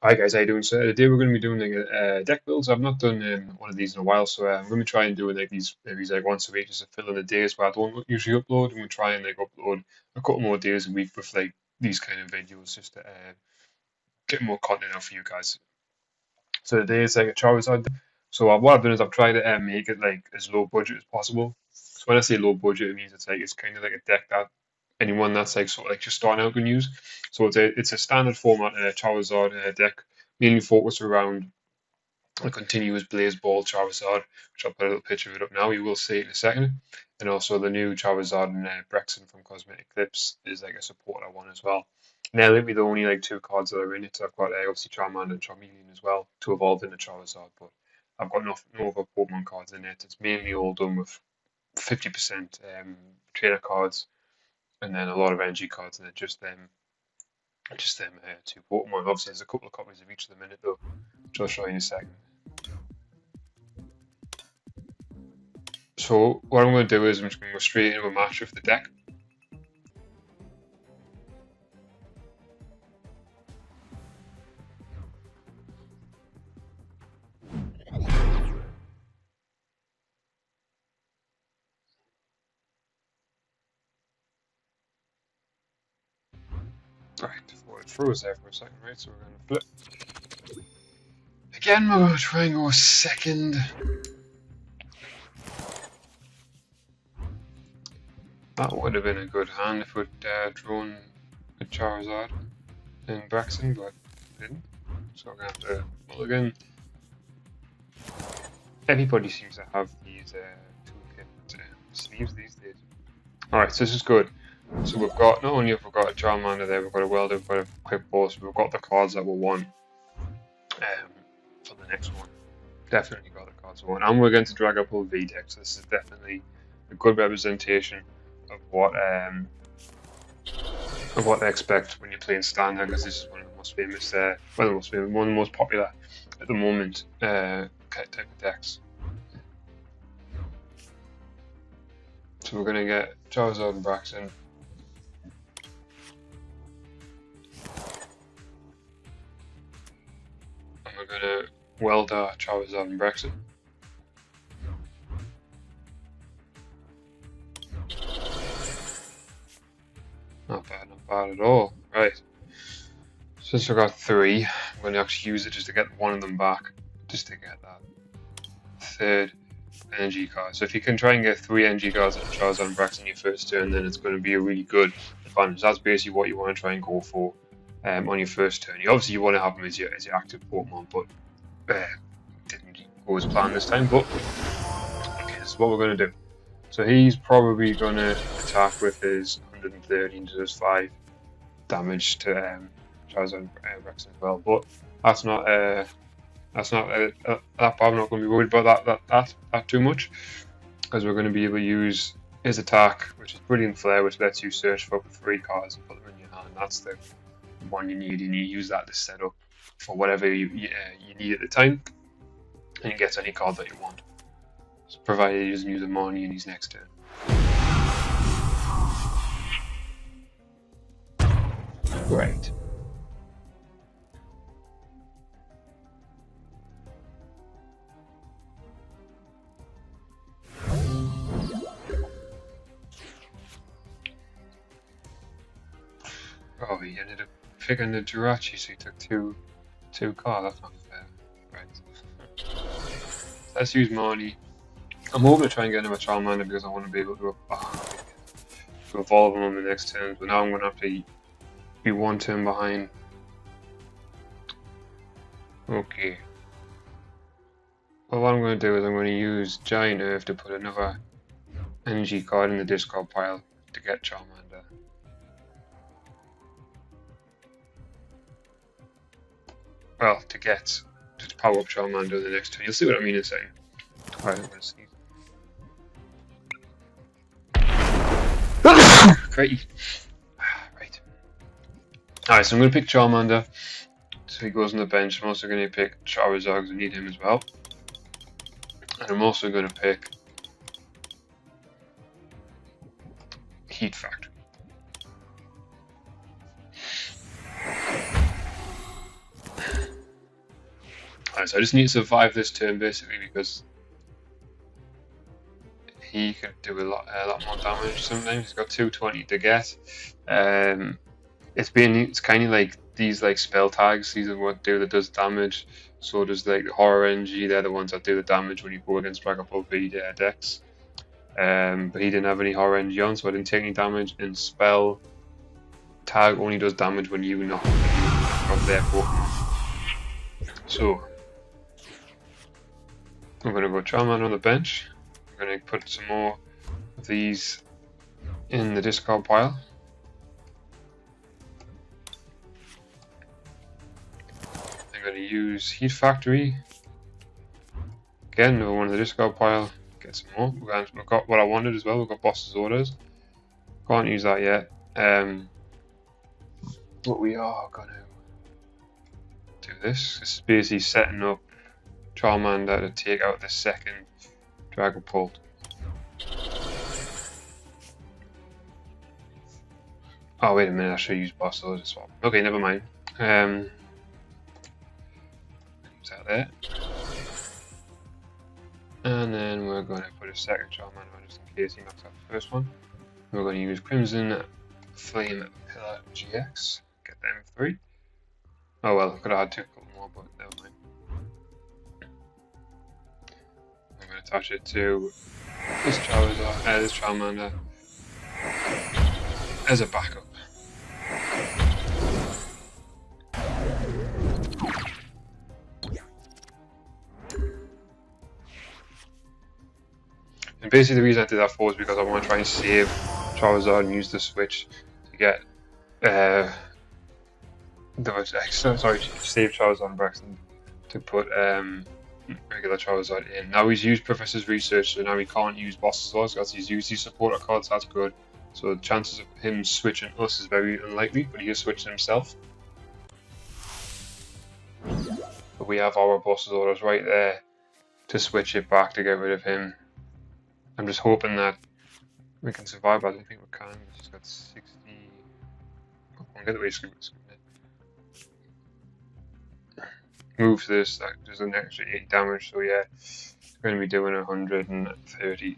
Hi guys, how you doing? So today we're going to be doing like deck builds. I've not done one of these in a while, so I'm going to try and do like these maybe like once a week just to fill in the days where I don't usually upload. And we try and like upload a couple more days a week with like these kind of videos just to get more content out for you guys. So today is like a Charizard. So what I've done is I've tried to make it like as low budget as possible. So when I say low budget, it means it's kind of like a deck that anyone that's like sort of like just starting out can use. So it's a standard format Charizard deck, mainly focused around a continuous Blaze Ball Charizard, which I'll put a little picture of it up now. You will see it in a second. And also the new Charizard and Brexen from Cosmetic Clips is like a supporter one as well. Now, it'll be the only like two cards that are in it. I've got obviously Charmander and Charmeleon as well to evolve into Charizard, but I've got no other Pokemon cards in it. It's mainly all done with 50% trainer cards and then a lot of energy cards, and then just them two Pokemon. Obviously, there's a couple of copies of each of them in it though, which I'll show you in a second. So what I'm going to do is I'm just going to go straight into a match with the deck. Right, before it froze there for a second, right? So we're going to flip. Again, we're going to try and go second. That would have been a good hand if we'd drawn a Charizard and Braxton, but didn't. So we're going to have to mulligan. Everybody seems to have these toolkit sleeves these days. Alright, so this is good. So we've got, not only have we got a Charmander there, we've got a Welder, we've got a Quick Ball, so we've got the cards that we want for the next one. Definitely got the cards we want. And we're going to Dragapult V deck, so this is definitely a good representation of what I expect when you're playing Standard, because this is one of the most famous, one of the most popular at the moment type of decks. So we're going to get Charizard and Braxton. And we're going to weld our Charizard and Braxton. Not bad at all. Right. Since we got three, I'm going to actually use it just to get one of them back. Just to get that third energy card. So if you can try and get 3 energy cards at Charizard and Braxton your first turn, then it's going to be a really good advantage. That's basically what you want to try and go for on your first turn. Obviously you want to have them as your active Pokemon, but didn't go as planned this time. But okay, this is what we're going to do. So he's probably going to attack with his 130 and does 5 damage to Charizard and Braxton as well. But that's not that bad. I'm not going to be worried about that too much, because we're going to be able to use his attack, which is Brilliant Flare, which lets you search for up to 3 cards and put them in your hand. That's the one you need. You need to use that to set up for whatever you need at the time, and you get any card that you want. So provided he doesn't use a money in his next turn. Great. Oh, he ended up picking the Jirachi, so he took two cards. That's not fair. Right. Let's use Marnie. I'm hoping to try and get him a Charmander because I want to be able to evolve him on the next turn, but now I'm going to have to be one turn behind. Okay. Well, what I'm going to do is I'm going to use Giant Earth to put another energy card in the discard pile to get Charmander. Well, to power up Charmander the next turn. You'll see what I mean in a second. Alright, I'm going to sneeze. Great. Right. Alright, so I'm going to pick Charmander. So he goes on the bench. I'm also going to pick Charizard because I need him as well. And I'm also going to pick Heat Factory. So I just need to survive this turn basically, because he could do a lot more damage sometimes. He's got 220 to get. It's kind of like these like spell tags. These are what that does damage. So does like the horror energy. They're the ones that do the damage when you go against Dragapult v Dex. But he didn't have any horror energy on, so I didn't take any damage. And spell tag only does damage when you knock off their Pokemon. So I'm gonna go Charmander on the bench. I'm gonna put some more of these in the discard pile. I'm going to use Heat Factory. Again, another one in the discard pile. Get some more. We've got what I wanted as well. We've got Boss's Orders. Can't use that yet. But we are going to do this. This is basically setting up Charmander to take out the second Dragapult. Oh, wait a minute. I should use Boss's Orders as well. Okay, never mind. Use that there. And then we're going to put a second Charmander just in case he knocks out the first one. We're going to use Crimson Flame Pillar GX. Get them 3. Oh well, could have had a couple more, but never mind. I'm going to attach it to this Charizard, this Charmander as a backup. And basically the reason I did that for is because I want to try and save Charizard and use the switch to get save Charizard and Braxton to put regular Charizard in. Now he's used Professor's Research, so now he can't use Boss's Orders because he's used these supporter cards. That's good. So the chances of him switching us is very unlikely, but he is switching himself. But we have our Boss's Orders right there to switch it back to get rid of him. I'm just hoping that we can survive, but I don't think we can. We've just got 60. Oh, I'll get the way scoop it. Move this, that does an extra 80 damage, so yeah, it's going to be doing 130.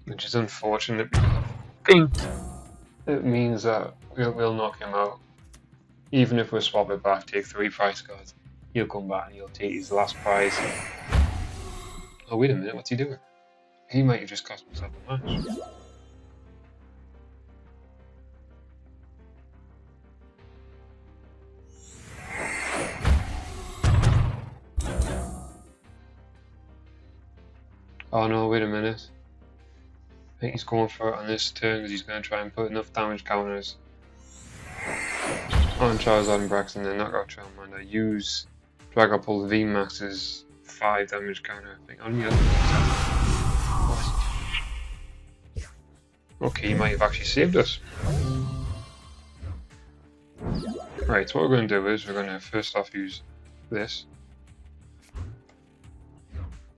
Which is unfortunate because I think it means that we'll knock him out. Even if we swap it back, take 3 prize cards, he'll come back and he'll take his last prize. Oh, wait a minute, what's he doing? He might have just cost himself a match. Oh no, wait a minute. I think he's going for it on this turn because he's going to try and put enough damage counters on Charizard and Braxton, then knock out Charmander. Use Dragapult VMAX's 5 damage counter. I think on the other. Okay, he might have actually saved us. Right, so what we're going to do is we're going to first off use this.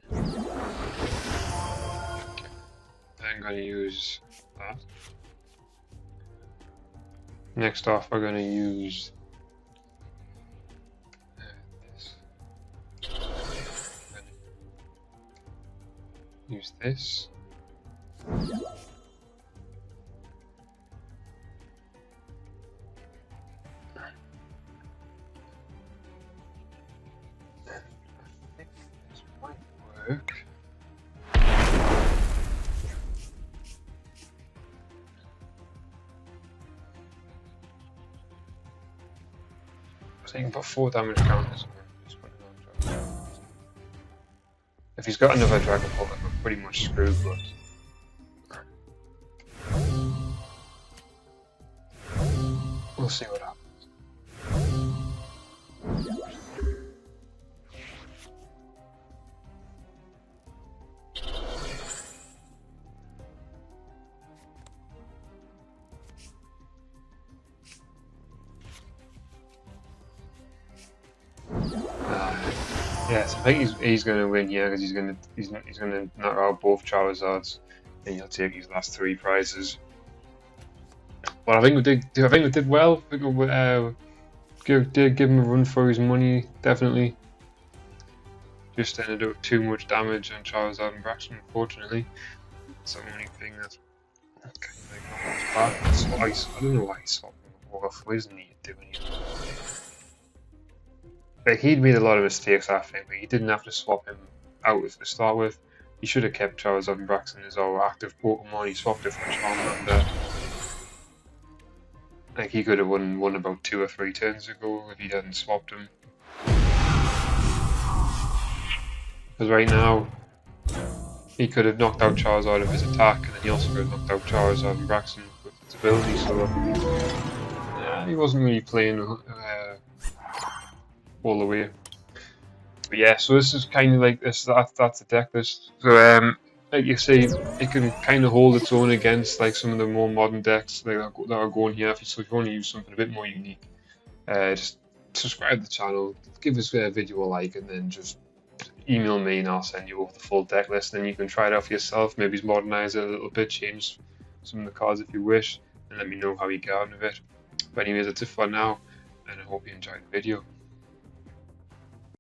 Then I'm going to use that. Next off, we're going to use this. Use this. I think this might work. So you can put 4 damage counters on. If he's got another Dragapult, then we're pretty much screwed, but we'll see what happens. Yes, I think he's going to win here because he's going to knock out both Charizards, and he'll take his last 3 prizes. But I think we did. I think we did well. I think we did give him a run for his money. Definitely. Just ended up with too much damage on Charizard and Braxton, unfortunately. That's the only thing that's kind of like not much bad. So I don't know why he swapped him off. What does he need to do anymore? Like, he'd made a lot of mistakes after him, but he didn't have to swap him out to start with. He should have kept Charizard and Braxton as our active Pokemon. He swapped it for Charmander. Like, he could have won about 2 or 3 turns ago if he hadn't swapped him. Because right now, he could have knocked out Charizard with his attack, and then he also could have knocked out Charizard and Braxton with his ability, so he wasn't really playing all the way. But yeah, so this is kind of like this. That's the deck list. So like you say, it can kind of hold its own against like some of the more modern decks that are going here. So if you want to use something a bit more unique, just subscribe to the channel, give this video a like, and then just email me and I'll send you over the full deck list. Then you can try it out for yourself. Maybe modernize it a little bit, change some of the cards if you wish, and let me know how you get on with it. But anyways, that's it for now, and I hope you enjoyed the video.